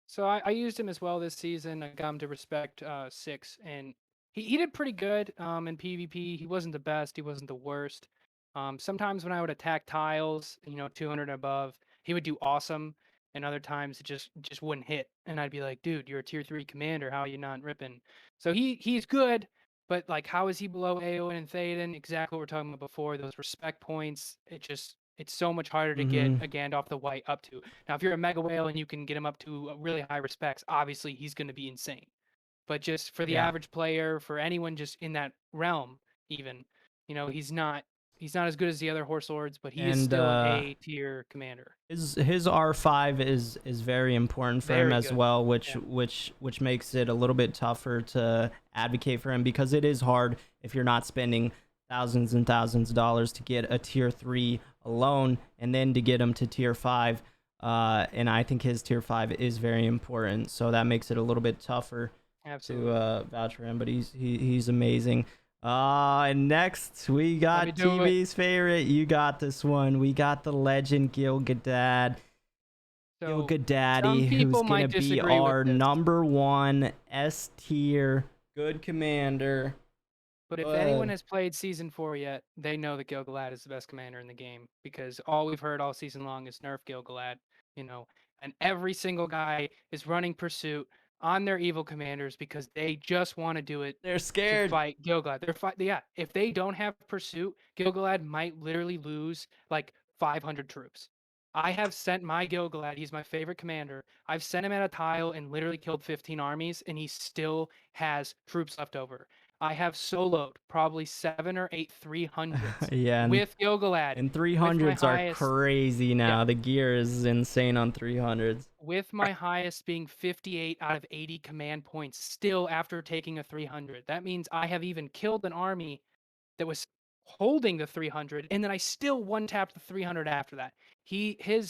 So I used him as well this season. I got him to respect 6, and he did pretty good in PvP. He wasn't the best. He wasn't the worst. Sometimes when I would attack tiles, 200 and above, he would do awesome, and other times it just wouldn't hit. And I'd be like, dude, you're a tier 3 commander. How are you not ripping? So he's good, but like, how is he below Aowen and Théoden? Exactly what we're talking about before. Those respect points. It's so much harder to get Mm-hmm. a Gandalf the White up to. Now, if you're a Mega Whale and you can get him up to really high respects, obviously he's going to be insane. But just for the Yeah. average player, for anyone just in that realm, even, he's not as good as the other Horse Lords, but he is And still an A tier commander. his R5 is very important for him Very as good. well, which Yeah. which makes it a little bit tougher to advocate for him because it is hard if you're not spending thousands and thousands of dollars to get a tier 3 alone and then to get him to tier 5. And I think his tier 5 is very important, so that makes it a little bit tougher Absolutely. to vouch for him, but he's amazing. And next we got me do it. TV's favorite. You got this one. We got the legend Gil-galad. So some Gil-gadaddy, who's people gonna might be disagree with our this, number 1 S tier good commander. but if Go anyone ahead. has played Season 4 yet, they know that Gil-galad is the best commander in the game because all we've heard all season long is nerf Gil-galad, you know, and every single guy is running pursuit on their evil commanders because they just want to do it They're to scared. fight Gil-galad. Yeah, if they don't have pursuit, Gil-galad might literally lose like 500 troops. I have sent my Gil-galad, he's my favorite commander. I've sent him at a tile and literally killed 15 armies, and he still has troops left over. I have soloed probably 7 or 8 300s Yeah, with Gil-galad, and with my 300s are highest, crazy yeah, now. The gear is insane on 300s. with my highest being 58 out of 80 command points still after taking a 300. That means I have even killed an army that was holding the 300, and then I still one tapped the 300 after that.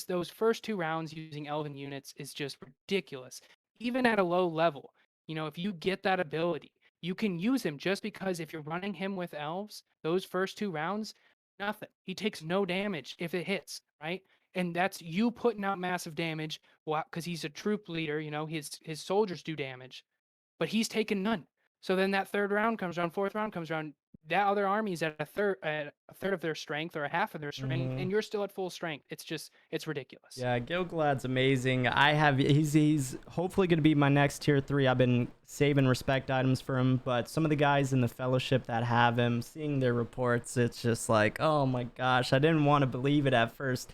Those first 2 rounds using elven units is just ridiculous. Even at a low level, if you get that ability, you can use him just because if you're running him with elves, those first 2 rounds, nothing. He takes no damage if it hits, right? and that's you putting out massive damage. Well, because he's a troop leader, his soldiers do damage, but he's taken none. So then that third round comes around, fourth round comes around. That other army's at a third of their strength or a half of their strength, Mhm. and you're still at full strength. It's ridiculous. Yeah, Gilgalad's amazing. He's hopefully going to be my next tier 3. I've been saving respect items for him, but some of the guys in the fellowship that have him, seeing their reports, it's just like, oh my gosh, I didn't want to believe it at first,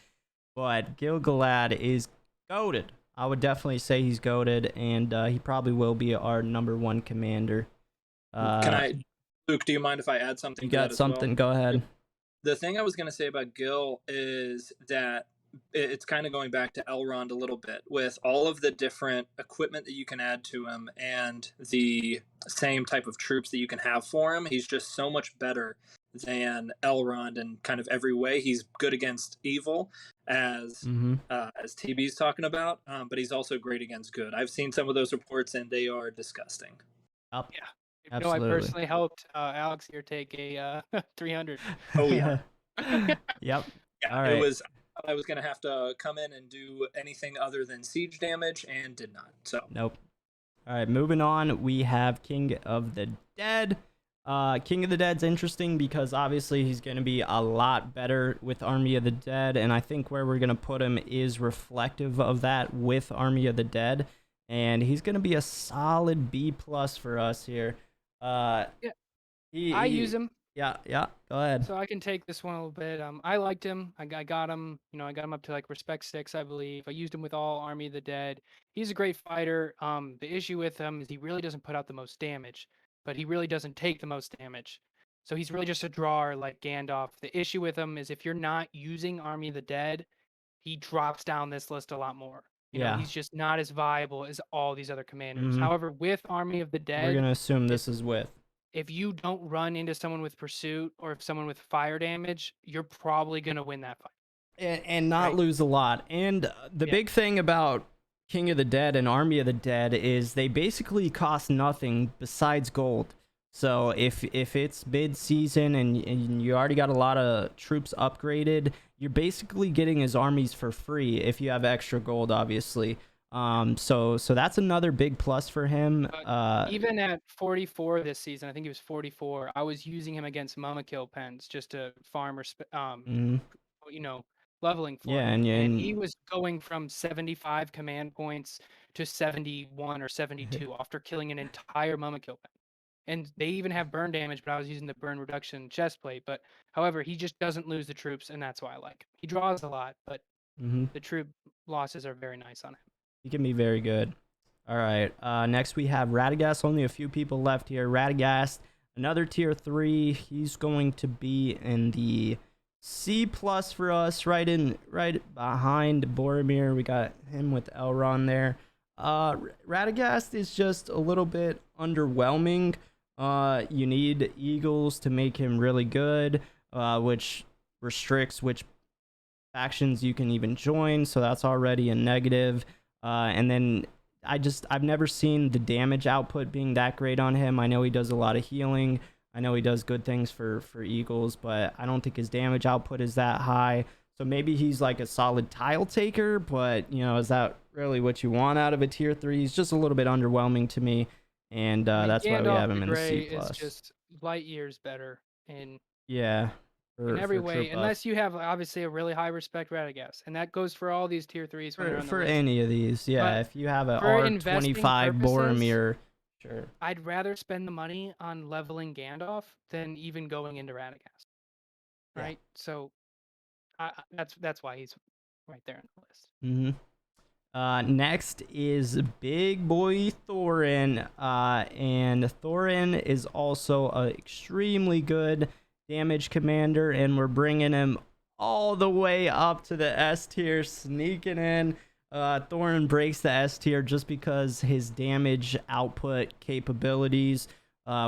but Gilgalad is goated. I would definitely say he's goated, and he probably will be our #1 commander. Can I, Luke? Do you mind if I add something You to that got as well? something? Go ahead. The thing I was going to say about Gil is that it's kind of going back to Elrond a little bit with all of the different equipment that you can add to him and the same type of troops that you can have for him. He's just so much better than Elrond in kind of every way. He's good against evil, as TB's talking about, but he's also great against good. I've seen some of those reports and they are disgusting. Yep. Yeah. I Absolutely. personally helped Alex here take a 300. Oh yeah. Yep. Yeah, All right. I was going to have to come in and do anything other than siege damage and did not. So Nope. All right, moving on, we have King of the Dead. King of the Dead's interesting because obviously he's going to be a lot better with Army of the Dead, and I think where we're going to put him is reflective of that with Army of the Dead, and he's going to be a solid B+ for us here. Yeah. I use him. Yeah, go ahead. So I can take this one a little bit. I liked him. I got him. I got him up to like respect 6, I believe. I used him with all Army of the Dead. He's a great fighter. The issue with him is he really doesn't put out the most damage, but he really doesn't take the most damage. So he's really just a drawer like Gandalf. The issue with him is if you're not using Army of the Dead, he drops down this list a lot more. He's just not as viable as all these other commanders. However, with Army of the Dead, we're going to assume this is with. If you don't run into someone with pursuit or if someone with fire damage, you're probably going to win that fight. And not lose a lot. And the big thing about King of the Dead and Army of the Dead is they basically cost nothing besides gold. So if it's mid-season and you already got a lot of troops upgraded, you're basically getting his armies for free if you have extra gold, obviously. So that's another big plus for him. Even at 44 this season, I think he was 44. I was using him against Mama Kill pens just to farm leveling for him. And he was going from 75 command points to 71 or 72 after killing an entire Mama Kill pen. And they even have burn damage, but I was using the burn reduction chest plate. But however, he just doesn't lose the troops, and that's why I like him. He draws a lot, but the troop losses are very nice on him. He can be very good. All right. Next we have Radagast. Only a few people left here. Radagast, another tier 3. He's going to be in the C+ for us, right behind Boromir. We got him with Elrond there. Radagast is just a little bit underwhelming. You need Eagles to make him really good, which restricts which factions you can even join, so that's already a negative. And then I've never seen the damage output being that great on him. I know he does a lot of healing. I know he does good things for Eagles, but I don't think his damage output is that high. So maybe he's like a solid tile taker, but is that really what you want out of a tier 3? He's just a little bit underwhelming to me, and that's why we have him in the C+. It's just light years better in for every way, unless you have obviously a really high respect Radagast, and that goes for all these tier 3s. For any of these, if you have an R25 Boromir, sure. I'd rather spend the money on leveling Gandalf than even going into Radagast. Right, so that's why he's right there on the list. Next is Big Boy Thorin, and Thorin is also an extremely good damage commander, and we're bringing him all the way up to the S tier, sneaking in. Thorin breaks the S tier just because his damage output capabilities.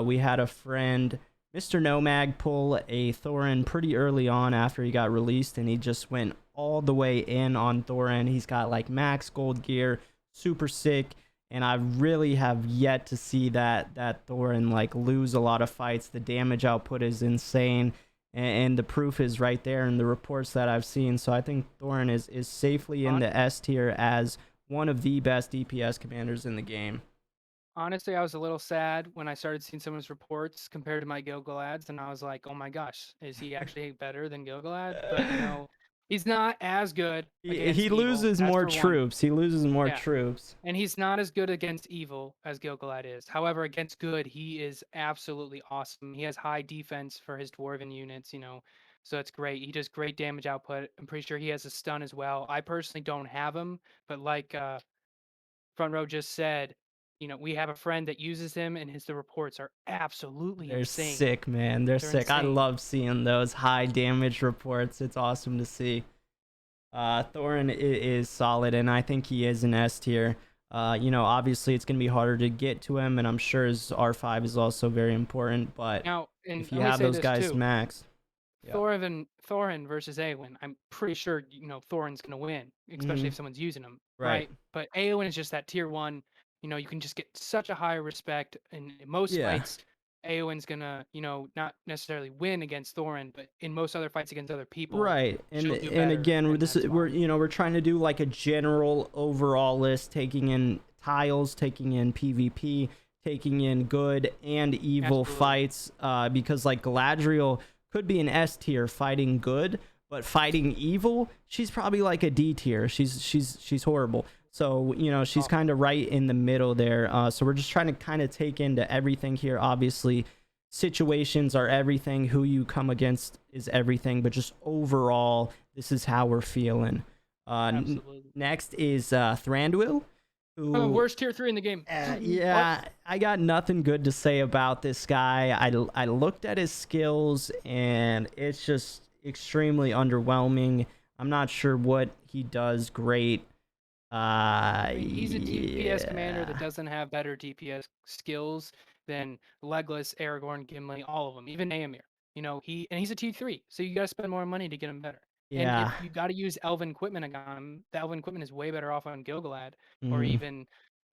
We had a friend, Mr. Nomag, pull a Thorin pretty early on after he got released, and he just went all the way in on Thorin. He's got like max gold gear, super sick, and I really have yet to see that Thorin like lose a lot of fights. The damage output is insane, and the proof is right there in the reports that I've seen. So I think Thorin is safely in the S tier as one of the best DPS commanders in the game. Honestly, I was a little sad when I started seeing some of his reports compared to my Gilgalad's, and I was like, "Oh my gosh, is he actually better than Gilgalad?" But he's not as good against He evil. loses That's more for one. troops. He loses more Yeah. troops. And he's not as good against evil as Gilgalad is. However, against good, he is absolutely awesome. He has high defense for his dwarven units, so it's great. He does great damage output. I'm pretty sure he has a stun as well. I personally don't have him, but like Front Row just said, we have a friend that uses him, and the reports are absolutely They're insane. sick, man. They're They're sick. I insane. love seeing those high damage reports. It's awesome to see. Thorin is solid, and I think he is an S tier. Obviously it's going to be harder to get to him, and I'm sure his R5 is also very important, but Now, and if you let me have say those this guys too. max. Yeah. Thorin versus Eowyn. I'm pretty sure Thorin's gonna win, especially if someone's using him, right? But Eowyn is just that tier 1. You can just get such a high respect in most Yeah. fights. Eowyn's gonna, not necessarily win against Thorin, but in most other fights against other people, Right. she'll And do and better, again, and that's why. we're trying to do like a general overall list, taking in tiles, taking in PvP, taking in good and evil Absolutely. fights, because like Galadriel could be an S tier fighting good, but fighting evil, she's probably like a D tier. She's horrible. So, she's kind of right in the middle there. So we're just trying to kind of take into everything here. Obviously, situations are everything. Who you come against is everything. But just overall, this is how we're feeling. Absolutely. Next is Thranduil. Worst tier 3 in the game. Yeah, I got nothing good to say about this guy. I looked at his skills, and it's just extremely underwhelming. I'm not sure what he does great. He's a DPS commander that doesn't have better DPS skills than Legolas, Aragorn, Gimli, all of them, even Aemir. He's a T3, so you gotta spend more money to get him better. And if you gotta use Elven equipment on him, the Elven equipment is way better off on Gilgalad or even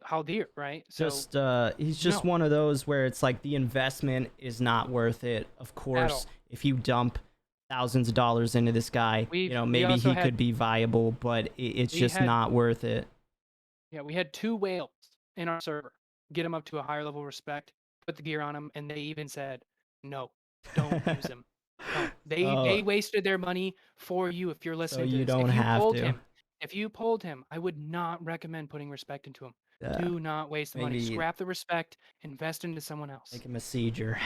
Haldir, right? So he's just one of those where it's like the investment is not worth it. Of course, if you dump thousands of dollars into this guy, maybe he could be viable, but it's just not worth it. Yeah, we had 2 whales in our server. Get him up to a higher level of respect, put the gear on him, and they even said, no, don't use him. No. They wasted their money for you if you're listening to this. Don't have to. If you pulled him, I would not recommend putting respect into him. Do not waste the money. Scrap the respect, invest into someone else. Make him a sieger.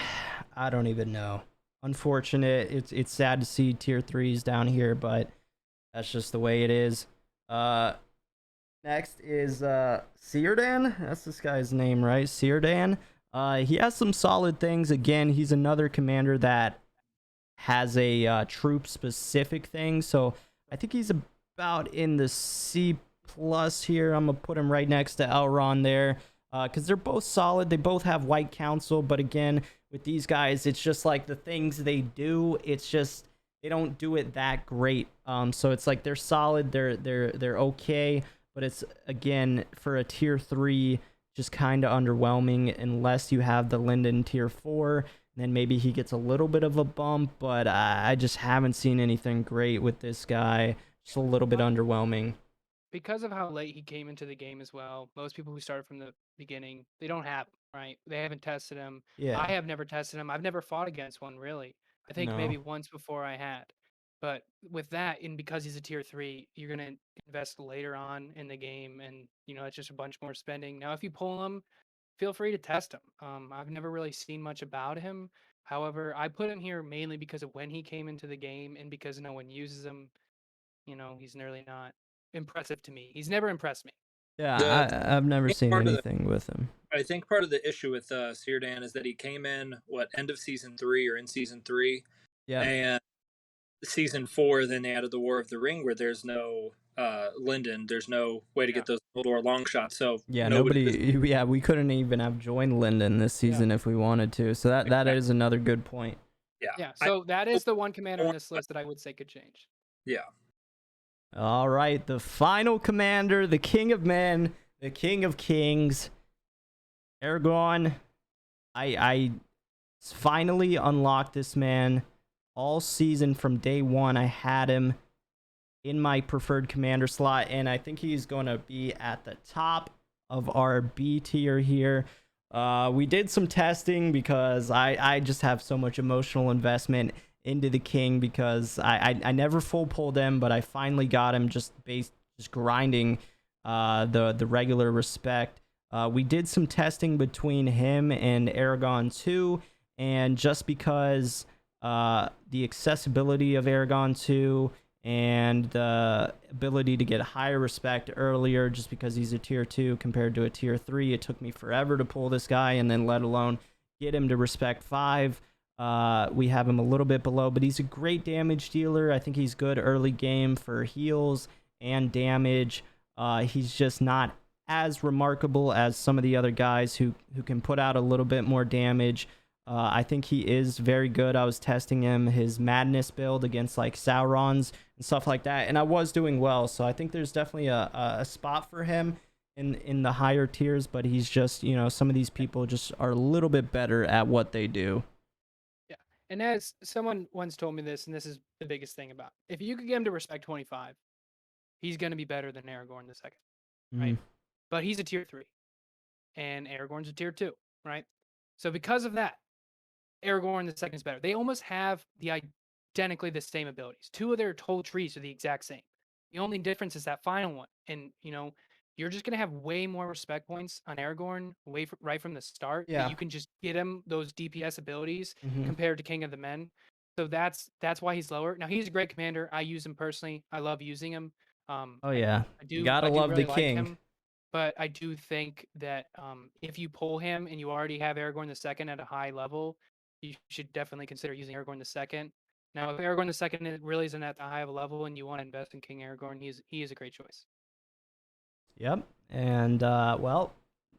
I don't even know. Unfortunate. It's sad to see tier 3s down here, but that's just the way it is. Next is Círdan. That's this guy's name, right? Círdan. He has some solid things. Again, he's another commander that has a troop specific thing. So I think he's about in the C+ here. I'm gonna put him right next to Elrond there, because they're both solid. They both have White Council, but again, with these guys, it's just like the things they do, it's just they don't do it that great. So it's like they're solid, they're okay, but it's again for a tier 3 just kind of underwhelming unless you have the Linden tier 4. Then maybe he gets a little bit of a bump, but I just haven't seen anything great with this guy. Just a little bit underwhelming. Because of how late he came into the game as well, most people who started from the beginning, they don't have him, right? They haven't tested him. Yeah. I have never tested him. I've never fought against one, really. I think maybe once before I had. But with that, and because he's a tier 3, you're going to invest later on in the game, and, it's just a bunch more spending. Now, if you pull him, feel free to test him. I've never really seen much about him. However, I put him here mainly because of when he came into the game and because no one uses him. He's nearly not impressive to me. He's never impressed me. Yeah, I've never seen anything with him. I think part of the issue with Círdan is that he came in end of season 3 or in season 3, and season 4 then they added the War of the Ring where there's no Linden, there's no way to get those LOTR long shots. So we couldn't even have joined Linden this season if we wanted to. So that is another good point. Yeah. So that is the one commander on this list that I would say could change. Yeah. All right, the final commander, the king of men, the king of kings, Aragorn. I finally unlocked this man all season from day one. I had him in my preferred commander slot, and I think he's going to be at the top of our B tier here. We did some testing because I just have so much emotional investment into the king, because I never full pulled him, but I finally got him just grinding the regular respect. We did some testing between him and Aragon 2, and just because the accessibility of Aragon 2 and the ability to get higher respect earlier, just because he's a tier 2 compared to a tier 3, it took me forever to pull this guy, and then let alone get him to respect 5. We have him a little bit below, but he's a great damage dealer. I think he's good early game for heals and damage. He's just not as remarkable as some of the other guys who can put out a little bit more damage. I think he is very good. I was testing him, his madness build against like Saurons and stuff like that, and I was doing well. So I think there's definitely a spot for him in the higher tiers, but he's just, you know, some of these people just are a little bit better at what they do. Yeah. And as someone once told me this, and this is the biggest thing about, if you could get him to respect 25, he's going to be better than Aragorn the second, right? But he's a tier 3, and Aragorn's a tier 2, right? So because of that, Aragorn the second is better. They almost have identically the same abilities. 2 of their whole trees are the exact same. The only difference is that final one. And, you know, you're just going to have way more respect points on Aragorn right from the start. Yeah. You can just get him those DPS abilities Mhm. compared to King of the Men. So that's why he's lower. Now, he's a great commander. I use him personally. I love using him. Oh yeah, I do. you gotta I do love really the like king. him. But I do think that if you pull him and you already have Aragorn the second at a high level, you should definitely consider using Aragorn the second. Now, if Aragorn the second really isn't at the high of a level and you want to invest in King Aragorn, he is a great choice. Yep. And well,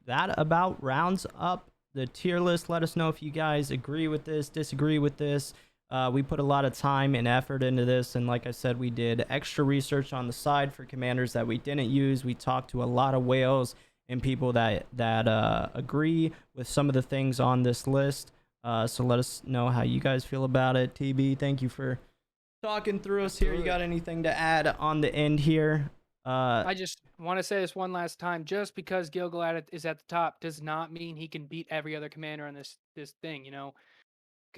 that about rounds up the tier list. Let us know if you guys agree with this, disagree with this. We put a lot of time and effort into this, and like I said, we did extra research on the side for commanders that we didn't use. We talked to a lot of whales and people that agree with some of the things on this list. So let us know how you guys feel about it. TB, thank you for talking through us here. You got anything to add on the end here? I just want to say this one last time. Just because Gil-galad is at the top does not mean he can beat every other commander on this thing, you know?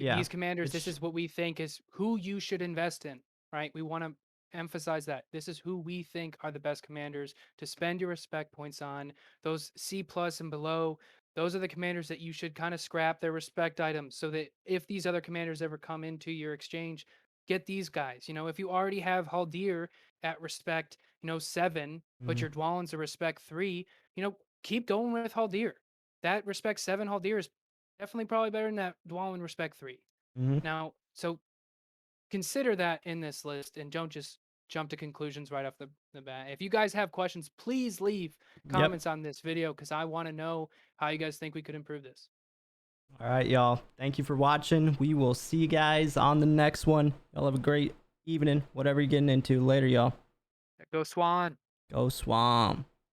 Yeah, These commanders, this is what we think is who you should invest in, right? We want to emphasize that. This is who we think are the best commanders to spend your respect points on. Those C plus and below, those are the commanders that you should kind of scrap their respect items, so that if these other commanders ever come into your exchange, get these guys. You know, if you already have Haldir at respect, 7, but your Dwallin's a respect 3, keep going with Haldir. That respect 7 Haldir is definitely probably better than that Dwallin respect 3. Now, so consider that in this list and don't just jump to conclusions right off the bat. If you guys have questions, please leave comments on this video, because I want to know how you guys think we could improve this. All right, y'all. Thank you for watching. We will see you guys on the next one. Y'all have a great evening, whatever you're getting into. Later, y'all. Go Swan. Go Swamp.